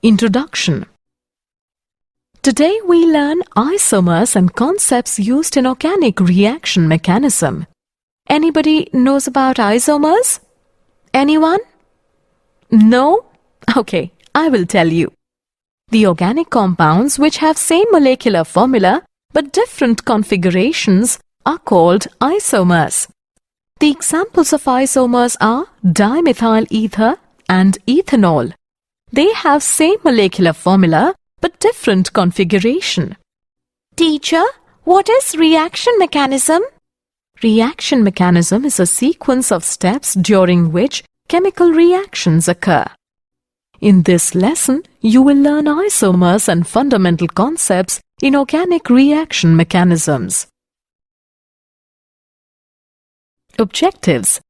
Introduction. Today we learn isomers and concepts used in organic reaction mechanism. Anybody knows about isomers? Anyone? No? Okay, I will tell you. The organic compounds which have same molecular formula but different configurations are called isomers. The examples of isomers are dimethyl ether and ethanol. They have same molecular formula but different configuration. Teacher, what is reaction mechanism? Reaction mechanism is a sequence of steps during which chemical reactions occur. In this lesson, you will learn isomers and fundamental concepts in organic reaction mechanisms. Objectives.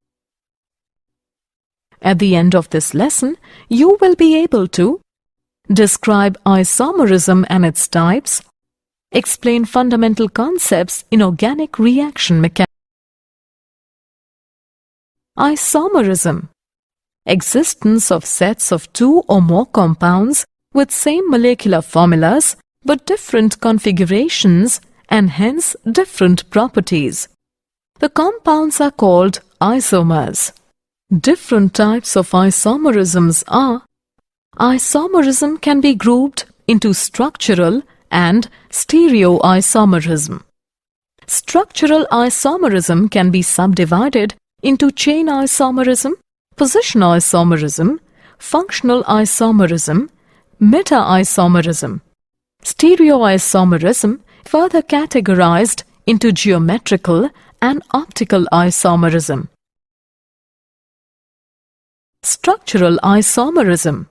At the end of this lesson, you will be able to describe isomerism and its types, explain fundamental concepts in organic reaction mechanism. Isomerism. Existence of sets of two or more compounds with same molecular formulas but different configurations and hence different properties. The compounds are called isomers. Different types of isomerisms are: isomerism can be grouped into structural and stereoisomerism. Structural isomerism can be subdivided into chain isomerism, position isomerism, functional isomerism, meta-isomerism. Stereoisomerism further categorized into geometrical and optical isomerism. Structural isomerism.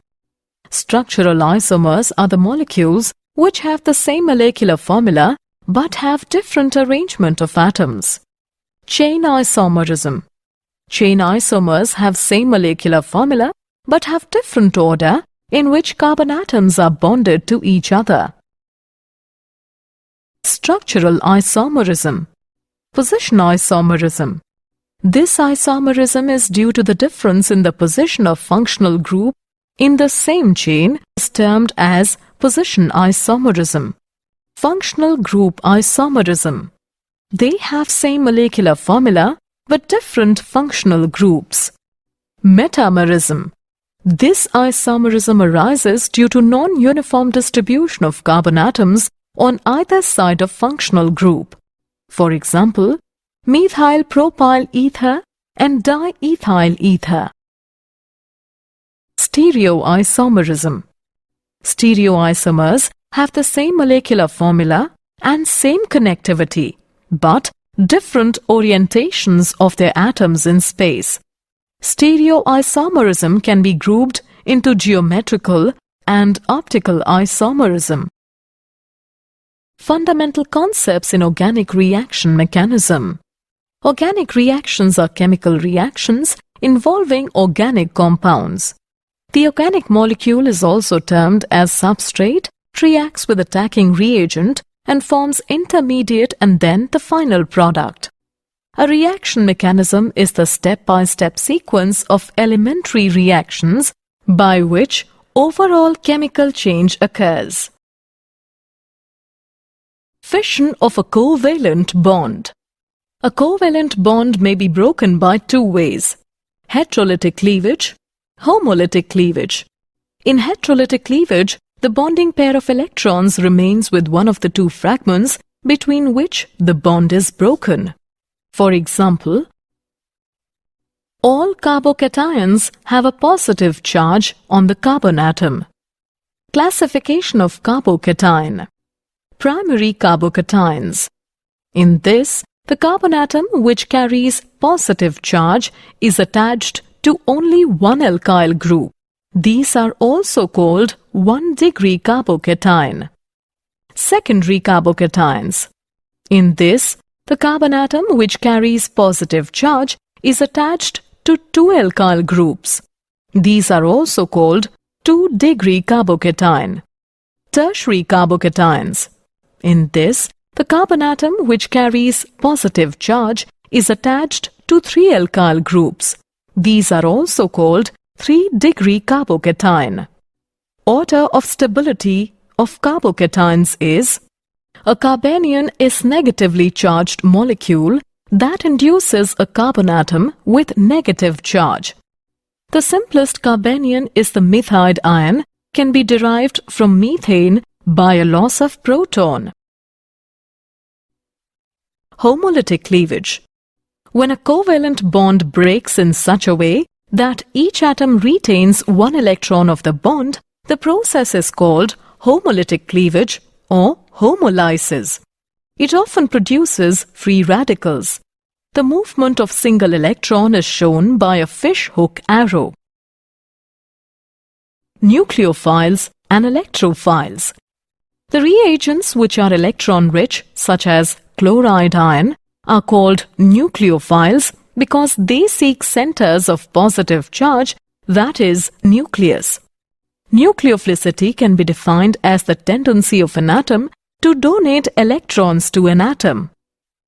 Structural isomers are the molecules which have the same molecular formula but have different arrangement of atoms. Chain isomerism. Chain isomers have same molecular formula but have different order in which carbon atoms are bonded to each other. Structural isomerism. Position isomerism. This isomerism is due to the difference in the position of functional group in the same chain, is termed as position isomerism. Functional group isomerism. They have same molecular formula but different functional groups. Metamerism. This isomerism arises due to non-uniform distribution of carbon atoms on either side of functional group. For example, methyl propyl ether and diethyl ether. Stereoisomerism. Stereoisomers have the same molecular formula and same connectivity, but different orientations of their atoms in space. Stereoisomerism can be grouped into geometrical and optical isomerism. Fundamental concepts in organic reaction mechanism. Organic reactions are chemical reactions involving organic compounds. The organic molecule is also termed as substrate, reacts with attacking reagent and forms intermediate and then the final product. A reaction mechanism is the step-by-step sequence of elementary reactions by which overall chemical change occurs. Fission of a covalent bond. A covalent bond may be broken by two ways: heterolytic cleavage, homolytic cleavage. In heterolytic cleavage, the bonding pair of electrons remains with one of the two fragments between which the bond is broken. For example, all carbocations have a positive charge on the carbon atom. Classification of carbocation. Primary carbocations. In this, the carbon atom which carries positive charge is attached to only one alkyl group. These are also called 1-degree carbocation. Secondary carbocations. In this, the carbon atom which carries positive charge is attached to two alkyl groups. These are also called 2-degree carbocation. Tertiary carbocations. In this, the carbon atom which carries positive charge is attached to three alkyl groups. These are also called 3-degree carbocation. order of stability of carbocations is: a carbanion is negatively charged molecule that induces a carbon atom with negative charge. The simplest carbanion is the methide ion, can be derived from methane by a loss of proton. Homolytic cleavage. When a covalent bond breaks in such a way that each atom retains one electron of the bond, the process is called homolytic cleavage or homolysis. It often produces free radicals. The movement of single electron is shown by a fish hook arrow. Nucleophiles and Electrophiles. The reagents which are electron-rich, such as chloride ion, are called nucleophiles because they seek centers of positive charge, that is, nucleus. Nucleophilicity can be defined as the tendency of an atom to donate electrons to an atom.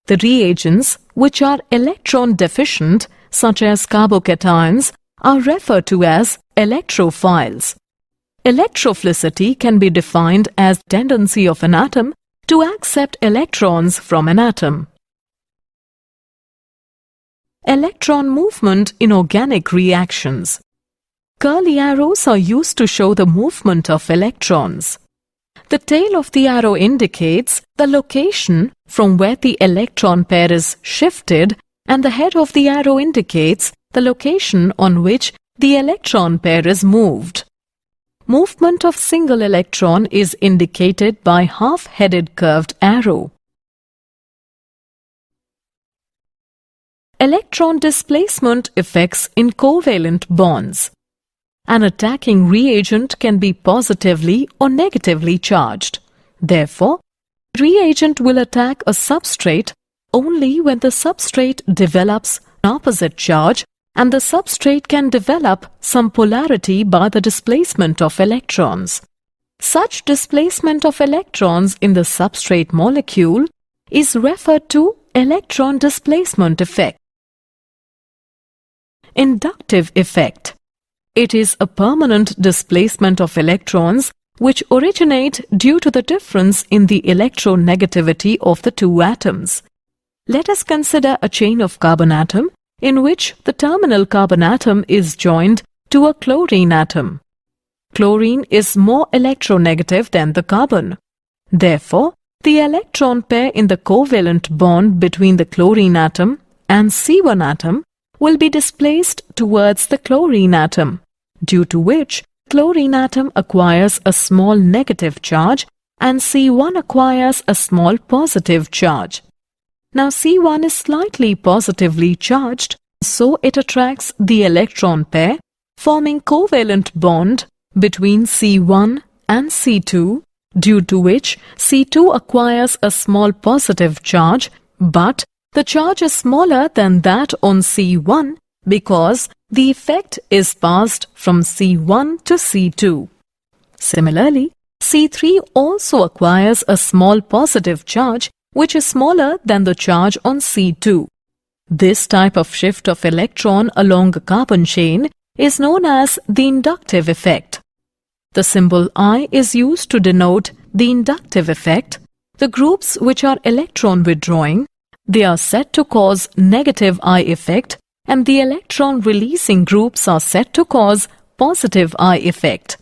The reagents which are electron deficient, such as carbocations, are referred to as electrophiles. Electrophilicity can be defined as tendency of an atom to accept electrons from an atom. Electron movement in organic reactions. Curly arrows are used to show the movement of electrons. The tail of the arrow indicates the location from where the electron pair is shifted, and the head of the arrow indicates the location on which the electron pair is moved. Movement of single electron is indicated by half-headed curved arrow. Electron displacement effects in covalent bonds. An attacking reagent can be positively or negatively charged. Therefore, reagent will attack a substrate only when the substrate develops an opposite charge and the substrate can develop some polarity by the displacement of electrons. Such displacement of electrons in the substrate molecule is referred to electron displacement effect. Inductive effect. It is a permanent displacement of electrons which originate due to the difference in the electronegativity of the two atoms. Let us consider a chain of carbon atom in which the terminal carbon atom is joined to a chlorine atom. Chlorine is more electronegative than the carbon. Therefore, the electron pair in the covalent bond between the chlorine atom and C1 atom will be displaced towards the chlorine atom, due to which chlorine atom acquires a small negative charge and C1 acquires a small positive charge. Now C1 is slightly positively charged, so it attracts the electron pair, forming covalent bond between C1 and C2, due to which C2 acquires a small positive charge, but the charge is smaller than that on C1 because the effect is passed from C1 to C2. Similarly, C3 also acquires a small positive charge which is smaller than the charge on C2. This type of shift of electron along a carbon chain is known as the inductive effect. The symbol I is used to denote the inductive effect. The groups which are electron withdrawing, they are said to cause negative I effect, and the electron releasing groups are said to cause positive I effect.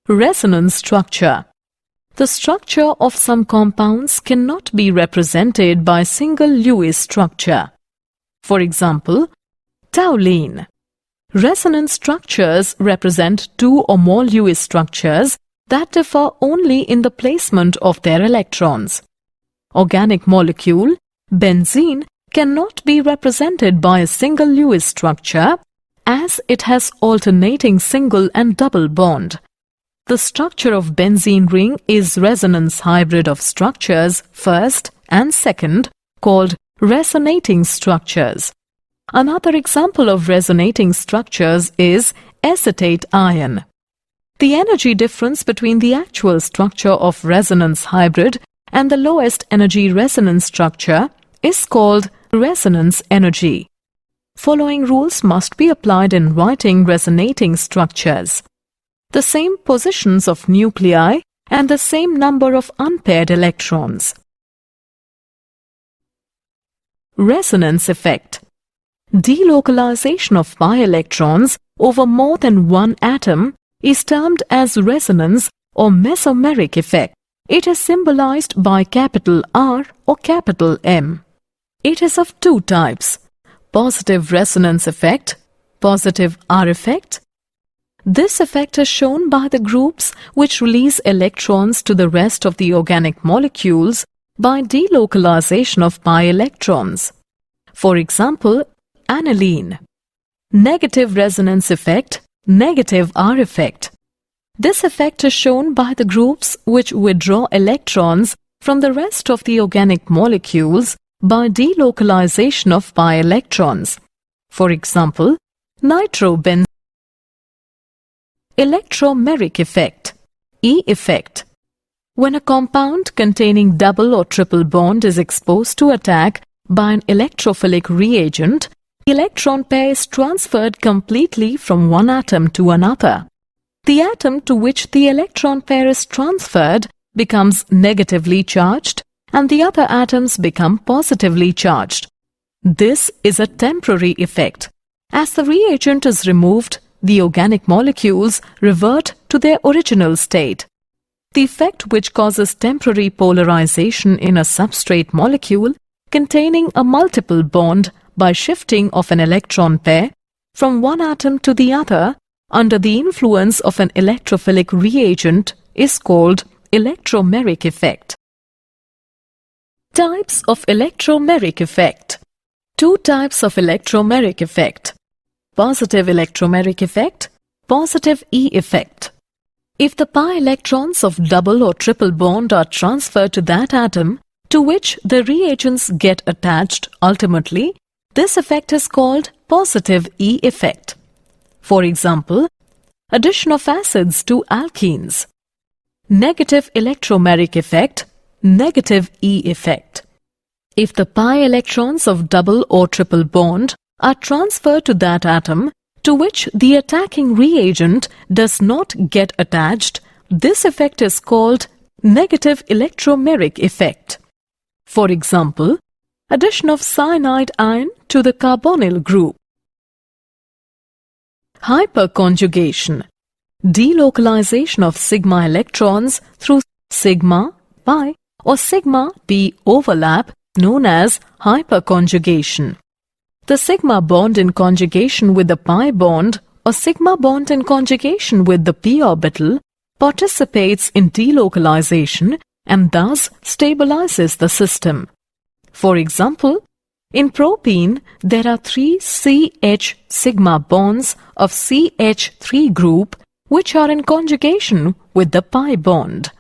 Resonance structure. The structure of some compounds cannot be represented by single Lewis structure. For example, toluene. Resonance structures represent two or more Lewis structures that differ only in the placement of their electrons. Organic molecule, benzene, cannot be represented by a single Lewis structure as it has alternating single and double bond. The structure of benzene ring is resonance hybrid of structures first and second, called resonating structures. Another example of resonating structures is acetate ion. The energy difference between the actual structure of resonance hybrid and the lowest energy resonance structure is called resonance energy. Following rules must be applied in writing resonating structures. the same positions of nuclei and the same number of unpaired electrons. Resonance effect. Delocalization of pi electrons over more than one atom is termed as resonance or mesomeric effect. It is symbolized by capital R or capital M. It is of two types: positive resonance effect, positive R effect. This effect is shown by the groups which release electrons to the rest of the organic molecules by delocalization of pi electrons. For example, aniline. Negative resonance effect, negative R effect. This effect is shown by the groups which withdraw electrons from the rest of the organic molecules by delocalization of pi electrons. For example, nitrobenzene. Electromeric effect, E effect. When a compound containing double or triple bond is exposed to attack by an electrophilic reagent, the electron pair is transferred completely from one atom to another. The atom to which the electron pair is transferred becomes negatively charged and the other atoms become positively charged. This is a temporary effect. As the reagent is removed, the organic molecules revert to their original state. The effect which causes temporary polarization in a substrate molecule containing a multiple bond by shifting of an electron pair from one atom to the other under the influence of an electrophilic reagent is called electromeric effect. Types of electromeric effect. Two types of electromeric effect: positive electromeric effect, positive E effect. If the pi electrons of double or triple bond are transferred to that atom to which the reagents get attached ultimately, this effect is called positive E effect. For example, addition of acids to alkenes. Negative electromeric effect, negative E effect. If the pi electrons of double or triple bond are transferred to that atom to which the attacking reagent does not get attached, this effect is called negative electromeric effect. For example, addition of cyanide ion to the carbonyl group. Hyperconjugation. Delocalization of sigma electrons through sigma pi or sigma p overlap known as hyperconjugation. The sigma bond in conjugation with the pi bond or sigma bond in conjugation with the p orbital participates in delocalization and thus stabilizes the system. For example, in propene, there are 3 CH sigma bonds of CH3 group which are in conjugation with the pi bond.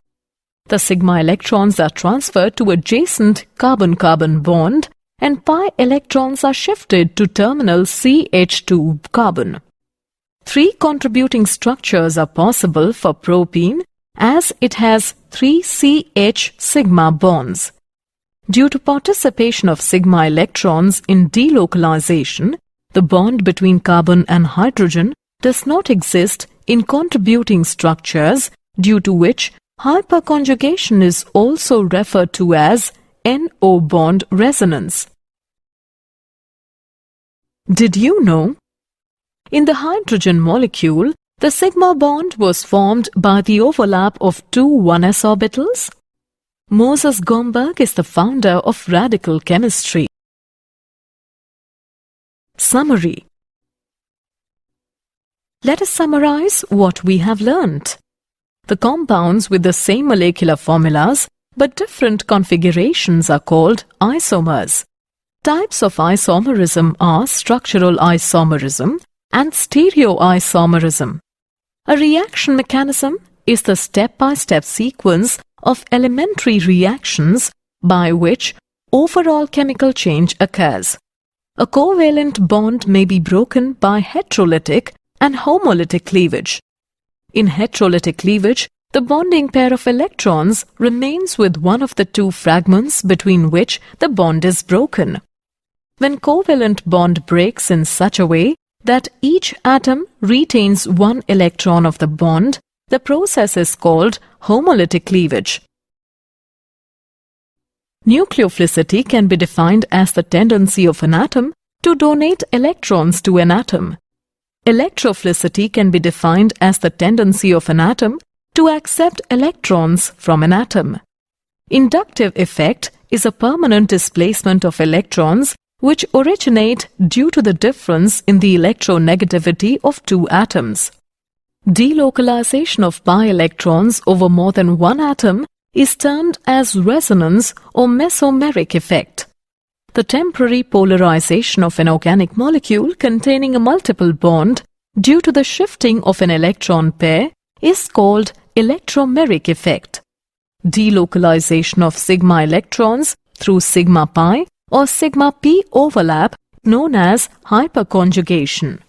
The sigma electrons are transferred to adjacent carbon-carbon bond and pi electrons are shifted to terminal CH2 carbon. 3 contributing structures are possible for propene as it has 3 CH sigma bonds. Due to participation of sigma electrons in delocalization, the bond between carbon and hydrogen does not exist in contributing structures, due to which hyperconjugation is also referred to as NO bond resonance. Did you know? In the hydrogen molecule, the sigma bond was formed by the overlap of 2 1s orbitals. Moses Gomberg is the founder of radical chemistry. Summary. Let us summarize what we have learnt. The compounds with the same molecular formulas but different configurations are called isomers. Types of isomerism are structural isomerism and stereoisomerism. A reaction mechanism is the step-by-step sequence of elementary reactions by which overall chemical change occurs. A covalent bond may be broken by heterolytic and homolytic cleavage. In heterolytic cleavage, the bonding pair of electrons remains with one of the 2 fragments between which the bond is broken. When covalent bond breaks in such a way that each atom retains one electron of the bond, the process is called homolytic cleavage. Nucleophilicity can be defined as the tendency of an atom to donate electrons to an atom. Electrophilicity can be defined as the tendency of an atom to accept electrons from an atom. Inductive effect is a permanent displacement of electrons which originate due to the difference in the electronegativity of two atoms. Delocalization of pi electrons over more than one atom is termed as resonance or mesomeric effect. The temporary polarization of an organic molecule containing a multiple bond due to the shifting of an electron pair is called Electromeric effect. Delocalization of sigma electrons through sigma pi or sigma p overlap known as hyperconjugation.